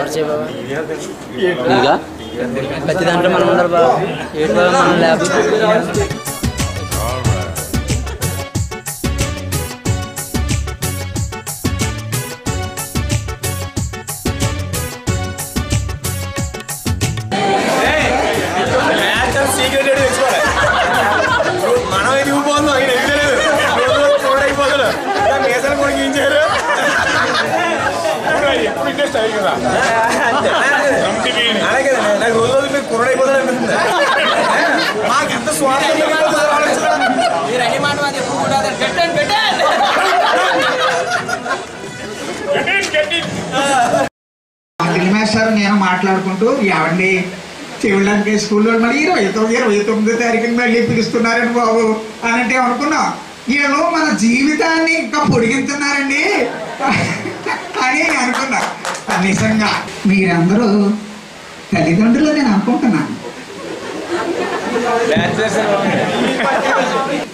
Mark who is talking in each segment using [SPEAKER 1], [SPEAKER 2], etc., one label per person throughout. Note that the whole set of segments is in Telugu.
[SPEAKER 1] మార్చే బాబా ఇంకా ప్రతి దాంట్లో మనం ఉండాలి బాబా ఏంటి బాబా మనం ల్యాబ్
[SPEAKER 2] మాకెంత స్వార్థం మాస్టర్ నేను మాట్లాడుకుంటూ ఎవరిని చెవులకి స్కూల్లో మళ్ళీ 29వ తారీఖున మళ్ళీ పిలుస్తున్నారండి బాబు అని అంటే అనుకున్నాం వీళ్ళు మన జీవితాన్ని ఇంకా పొడిగిస్తున్నారండి అని అనుకున్నా. నిజంగా మీరందరూ తల్లిదండ్రులు నేను అనుకుంటున్నాను.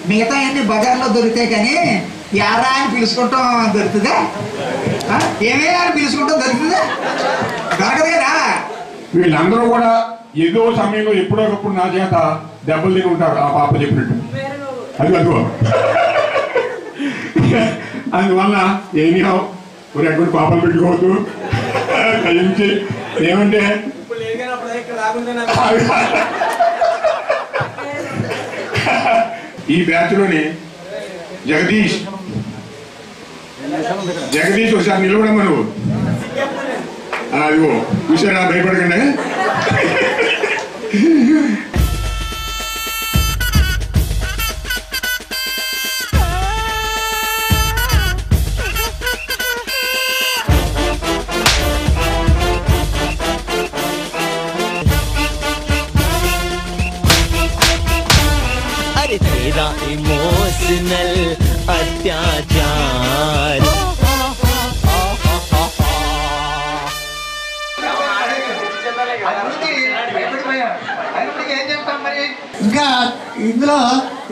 [SPEAKER 2] మిగతా అన్ని బజార్లో దొరికితే కానీ యారా అని పిలుచుకుంటాం దొరుకుతుందా? ఏమే అని పిలుచుకుంటాం దొరుకుతుందా? దొరకదేనా?
[SPEAKER 3] వీళ్ళందరూ కూడా ఏదో సమయంలో ఎప్పుడో ఒకప్పుడు నా చేత దెబ్బలు తిని ఉంటారు. ఆ పాప చెప్పినట్టు అదిగో అందువల్ల ఏమో ఎక్కడ పాపలు పెట్టుకోవద్దు కలిసి ఏమంటే ఈ బ్యాచ్ లోనే జగదీష్ ఒకసారి నిలవడమ్మా నువ్వు అదిగో చూసారా భయపడకండి.
[SPEAKER 4] तेरा इमोशनल अत्याचार
[SPEAKER 2] ఇంకా ఇందులో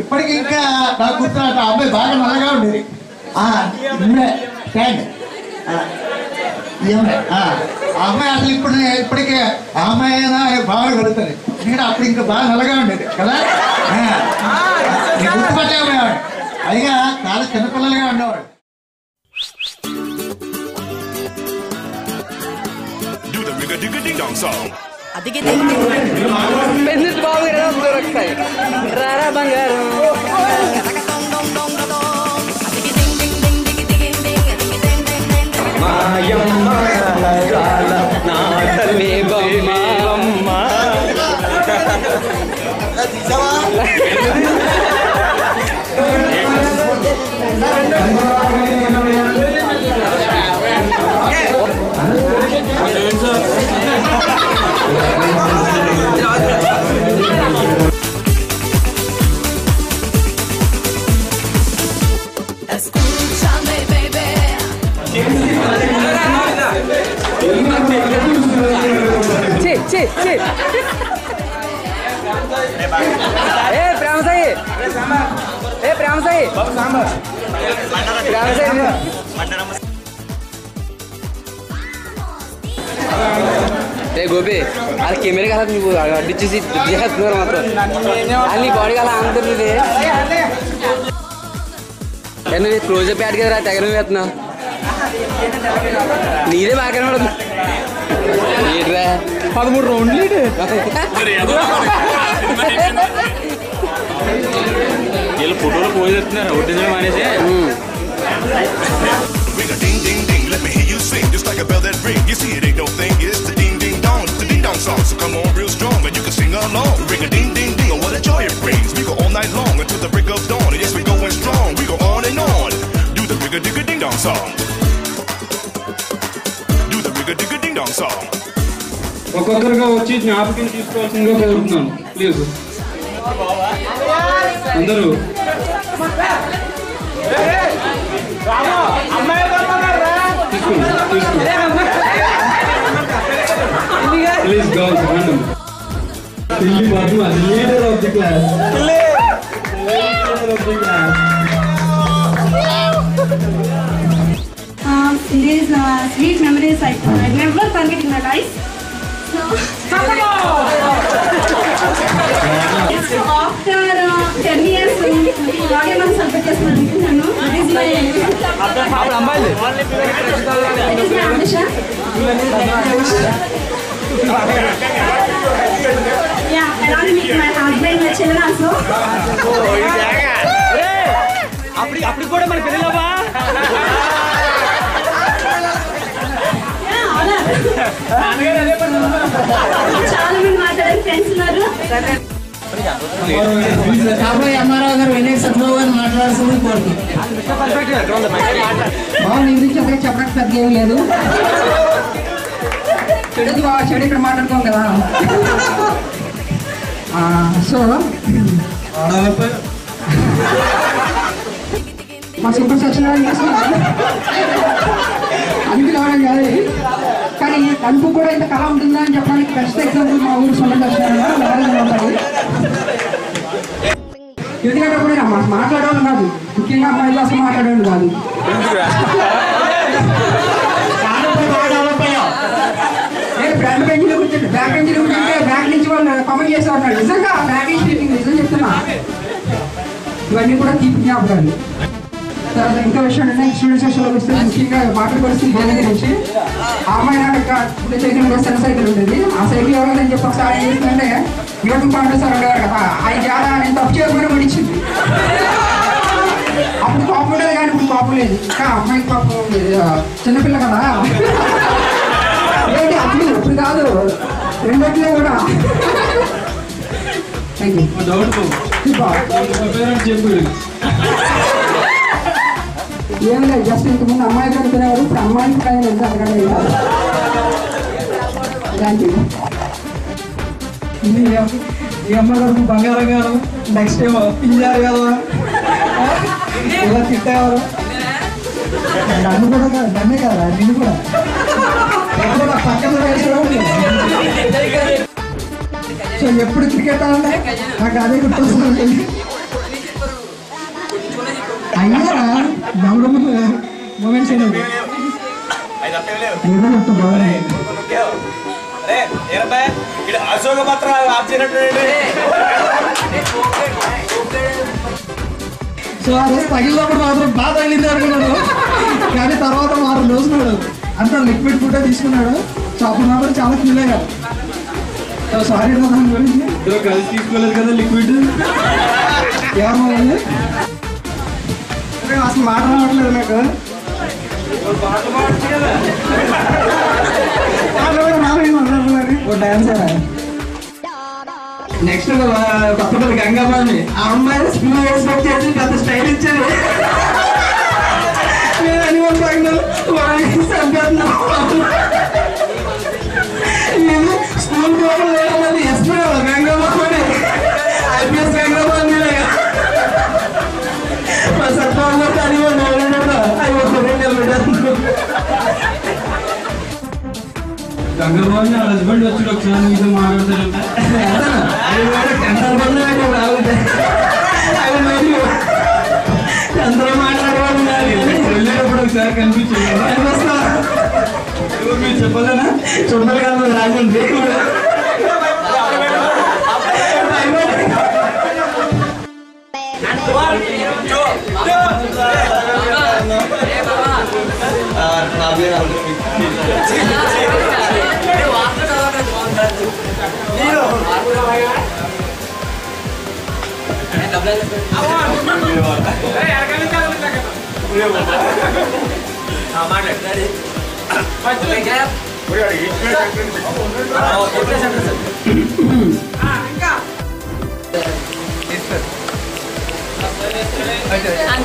[SPEAKER 2] ఇప్పటికి ఇంకా నాకు గుర్తున్నట్టు ఆ అబ్బాయి బాగా నల్లగా ఉండేది. ఆ అమ్మాయి అసలు ఇప్పటికే ఆ అమ్మాయి అయినా బాగా కలుగుతుంది. నేను అప్పుడు ఇంకా బాగా నల్లగా ఉండేది కదా. గుర్తుపట్టేవాడు పైగా చాలా చిన్నపిల్లలుగా ఉండేవాడు.
[SPEAKER 1] రారా బంగారం గోపి అది కెమెరా కదా నువ్వు అడ్డిచ్చేసి చేస్తున్నారు మాత్రం అది నీ బాడీ అలా అంటుంది. నువ్వు క్లోజప్ యాడ్ కదా తెగ నువ్వు వేస్తున్నావు నీదే బాగా కనబడుతుంది. 13 రౌండ్లు వీళ్ళు ఫోటోలు పోయి చెప్తున్నారు ఒట్టించడం మానేసి. Just like a bell that ring, you see it ain't no thing, it's the ding ding dong, the ding dong song. So come on real strong and you can sing along. Ring a ding ding ding, oh what a joy it brings. We go all night long until the break of dawn. And yes we going strong, we go on and on. Do the ring a ding ding dong song. Do the ring a ding ding dong song.
[SPEAKER 3] ఒక్కొక్కరుగా వచ్చి జ్ఞాపకం తీసుకోవాల్సిందిగా కోరుతున్నాను ప్లీజ్ అందరూ. Please go random. Tilly Padma, leader of the class. Leader of the class.
[SPEAKER 5] It is sweet memories I never forget in my life. So after 10 years, అలాగే మనం సెలబ్రేట్ చేసుకుంటున్నాను. It is my ambition. Yeah, along with my husband, my children also.
[SPEAKER 6] అప్పుడు కూడా మన పిల్లలవా
[SPEAKER 5] చాలా మంది మాట్లాడే ఫ్రెండ్స్ ఉన్నారు.
[SPEAKER 7] కాబట్టి అమ్మారావు గారు వినయ్ సత్యబాబు గారు మాట్లాడాల్సింది కోరుతున్నాను. బాబు నీ గురించి ఒకటి చెప్పడానికి పెద్ద ఏం లేదు. చెడు ఇక్కడ మాట్లాడుకోం కదా. సో మా సూపర్ సచివాలయం చేస్తున్నాను అందుకు రావడం కాదు, కానీ కనుపు కూడా ఇంత కళ ఉంటుందా అని చెప్పడానికి బెస్ట్ ఎగ్జాంపుల్ మా ఊరు సొంత ఎందుకంటే కూడా మాట్లాడేవాళ్ళు కాదు, ముఖ్యంగా అమ్మాయిలు అసలు మాట్లాడేవాళ్ళు కాదు. బ్యాక్ బెంచ్లో కూర్చుంటే బ్యాక్ నుంచి వాళ్ళు కామెంట్ చేసేవాళ్ళు. నిజంగా బ్యాక్ నిజం చెప్తున్నా, ఇవన్నీ కూడా తీపి జ్ఞాపకాలు. తర్వాత ఇంకో విషయం అంటే స్టూడెంట్ సెక్షన్లో వస్తే ముఖ్యంగా వాటర్ పరిస్థితి బాగా నుంచి ఆ అమ్మాయి ఇప్పుడు చైతన్య సెల్ సైకిల్ ఉండేది. ఆ సైకిల్ ఎవరైనా చెప్పి ఒకసారి ఏం చేస్తుందంటే యూట్యూబ్ పంపిస్తారు ఉండేవారు కదా, ఆయన చాలా నేను తప్పు చేయకుండా పడిచ్చింది. అప్పుడు పాపం ఉండేది కానీ ఇప్పుడు పాపం లేదు. ఇంకా అమ్మాయికి పాపం చిన్నపిల్ల కదా ఏంటి అప్పుడు ఇప్పుడు కాదు రెండట్లో కూడా. Thank you. ఏం లేదు, జస్ట్ ఇంతకుముందు అమ్మాయి కడుతున్నారు, ఇప్పుడు అమ్మాయికి కానీ ఎంత అడగండి. Thank you. ఈ అమ్మాయి గారు బంగారం గారు నెక్స్ట్ ఏమో పింజారు కదా ఇలా తిట్టేవారు. నన్ను కూడా కాదు, నన్నే కదా నిన్ను కూడా పక్కన వేసేవాడు. సో ఎప్పుడు క్రికెట్ ఆడాలి నాకు అదే గుర్తొస్తుంది. అయ్యారా గౌరవ మూమెంట్స్ ఏదో మొత్తం బాగా
[SPEAKER 6] అశోక పత్ర
[SPEAKER 7] సో ఆ రోజు తగిలినప్పుడు మాత్రం బాగా తగిలింది అనుకున్నాడు, కానీ తర్వాత 6 రోజులు అంతా లిక్విడ్ ఫుడ్ తీసుకున్నాడు. సో అప్పుడు మాత్రం చాలా ఫీల్ అయ్యాడు. సో సారీ దాని గురించి
[SPEAKER 6] కలిసి తీసుకోలేదు కదా లిక్విడ్.
[SPEAKER 7] ఏమన్నా అసలు మాట రావట్లేదు నాకు. డాన్సర్ నెక్స్ట్ కొత్త గంగమ్మ ఆ అమ్మాయి స్కూల్ ఎక్స్పెక్ట్ చేసి పెద్ద స్టైల్ ఇచ్చారు. నేను స్కూల్ పోవడం ఎస్పీ గంగమ్మ ఐపీఎస్ గంగమ్మ సత్వం కానీ
[SPEAKER 6] గంగబాబు హస్బెండ్ వచ్చి ఒకసారి మీతో మాట్లాడతారంట.
[SPEAKER 7] అందరూ మాట్లాడేవాళ్ళు
[SPEAKER 6] వెళ్ళేటప్పుడు ఒకసారి కనిపించింది. మీరు చెప్పలేనా?
[SPEAKER 7] చూడాలి కాదు రాజండి.
[SPEAKER 8] Ang